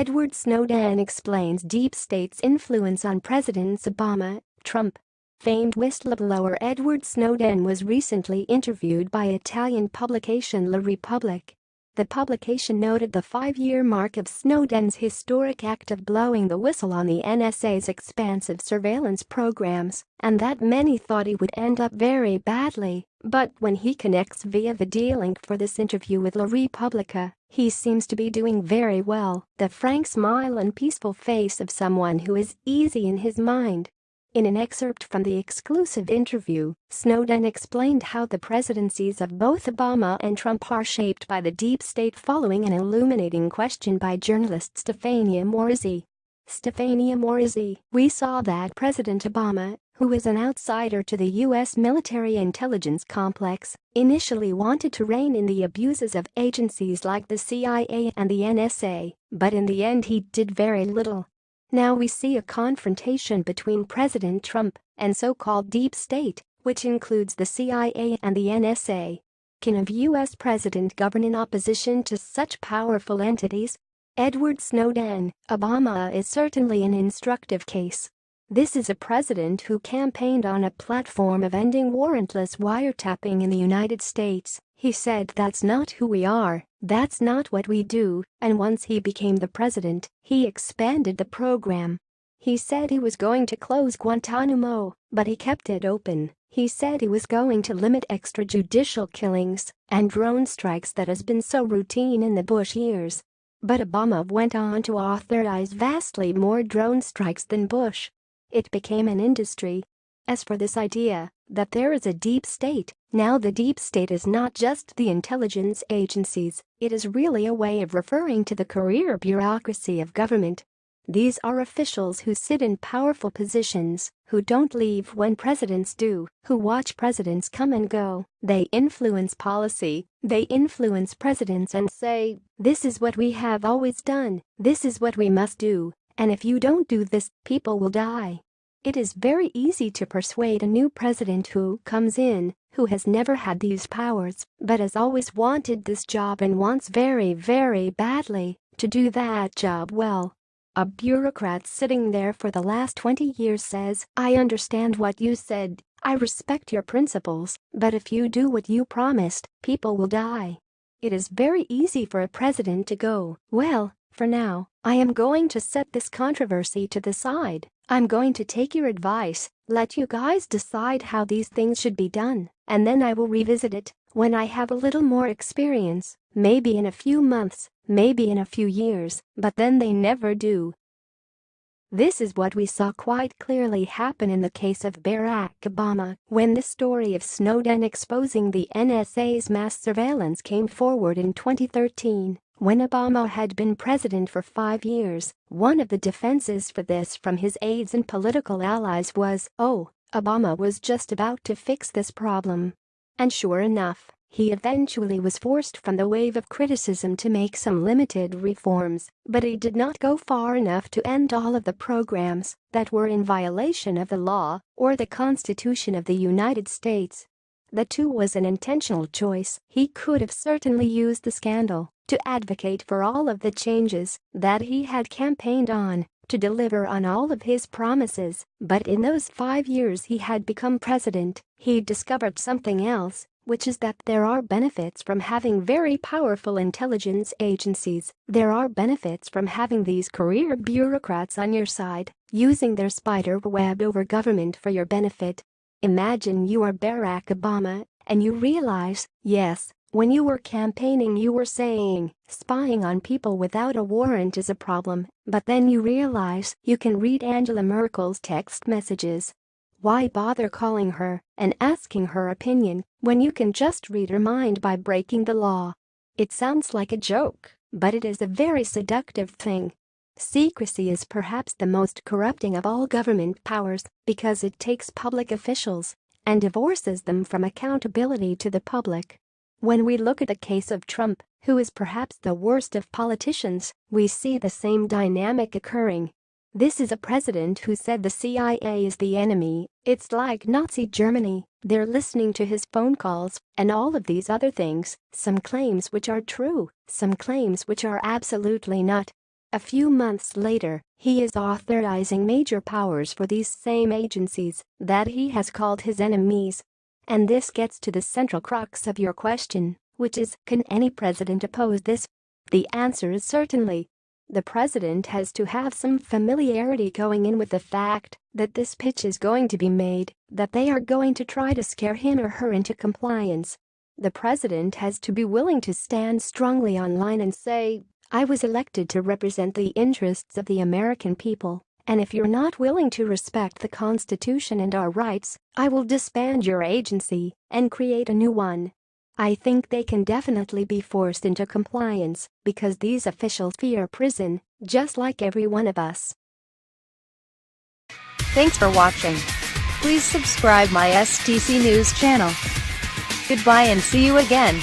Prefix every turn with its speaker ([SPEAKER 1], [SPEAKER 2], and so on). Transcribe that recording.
[SPEAKER 1] Edward Snowden explains deep state's influence on Presidents Obama, Trump. Famed whistleblower Edward Snowden was recently interviewed by Italian publication La Repubblica. The publication noted the 5-year mark of Snowden's historic act of blowing the whistle on the NSA's expansive surveillance programs, and that many thought he would end up very badly. But when he connects via video link for this interview with La Repubblica, he seems to be doing very well. The frank smile and peaceful face of someone who is easy in his mind. In an excerpt from the exclusive interview, Snowden explained how the presidencies of both Obama and Trump are shaped by the deep state following an illuminating question by journalist Stefania Morizzi. Stefania Morizzi: "We saw that President Obama, who is an outsider to the U.S. military intelligence complex, initially wanted to rein in the abuses of agencies like the CIA and the NSA, but in the end he did very little. Now we see a confrontation between President Trump and so-called deep state, which includes the CIA and the NSA. Can a U.S. president govern in opposition to such powerful entities?" Edward Snowden: "Obama is certainly an instructive case. This is a president who campaigned on a platform of ending warrantless wiretapping in the United States. He said that's not who we are, that's not what we do, and once he became the president, he expanded the program. He said he was going to close Guantanamo, but he kept it open. He said he was going to limit extrajudicial killings and drone strikes that has been so routine in the Bush years. But Obama went on to authorize vastly more drone strikes than Bush. It became an industry. As for this idea that there is a deep state, now the deep state is not just the intelligence agencies, it is really a way of referring to the career bureaucracy of government. These are officials who sit in powerful positions, who don't leave when presidents do, who watch presidents come and go. They influence policy, they influence presidents and say, this is what we have always done, this is what we must do, and if you don't do this, people will die. It is very easy to persuade a new president who comes in, who has never had these powers, but has always wanted this job and wants very, very badly to do that job well. A bureaucrat sitting there for the last 20 years says, I understand what you said, I respect your principles, but if you do what you promised, people will die. It is very easy for a president to go, well, for now, I am going to set this controversy to the side. I'm going to take your advice, let you guys decide how these things should be done, and then I will revisit it when I have a little more experience, maybe in a few months, maybe in a few years, but then they never do. This is what we saw quite clearly happen in the case of Barack Obama when the story of Snowden exposing the NSA's mass surveillance came forward in 2013. When Obama had been president for 5 years, one of the defenses for this from his aides and political allies was, oh, Obama was just about to fix this problem. And sure enough, he eventually was forced from the wave of criticism to make some limited reforms, but he did not go far enough to end all of the programs that were in violation of the law or the Constitution of the United States. The two was an intentional choice. He could have certainly used the scandal to advocate for all of the changes that he had campaigned on, to deliver on all of his promises, but in those 5 years he had become president, he discovered something else, which is that there are benefits from having very powerful intelligence agencies. There are benefits from having these career bureaucrats on your side, using their spider web over government for your benefit. Imagine you are Barack Obama, and you realize, yes, when you were campaigning you were saying, spying on people without a warrant is a problem, but then you realize you can read Angela Merkel's text messages. Why bother calling her and asking her opinion when you can just read her mind by breaking the law? It sounds like a joke, but it is a very seductive thing. Secrecy is perhaps the most corrupting of all government powers because it takes public officials and divorces them from accountability to the public. When we look at the case of Trump, who is perhaps the worst of politicians, we see the same dynamic occurring. This is a president who said the CIA is the enemy. It's like Nazi Germany. They're listening to his phone calls and all of these other things, some claims which are true, some claims which are absolutely not. A few months later, he is authorizing major powers for these same agencies that he has called his enemies. And this gets to the central crux of your question, which is, can any president oppose this? The answer is certainly. The president has to have some familiarity going in with the fact that this pitch is going to be made, that they are going to try to scare him or her into compliance. The president has to be willing to stand strongly online and say, I was elected to represent the interests of the American people, and if you're not willing to respect the Constitution and our rights, I will disband your agency and create a new one. I think they can definitely be forced into compliance because these officials fear prison, just like every one of us.
[SPEAKER 2] Thanks for watching. Please subscribe my STC News channel. Goodbye and see you again.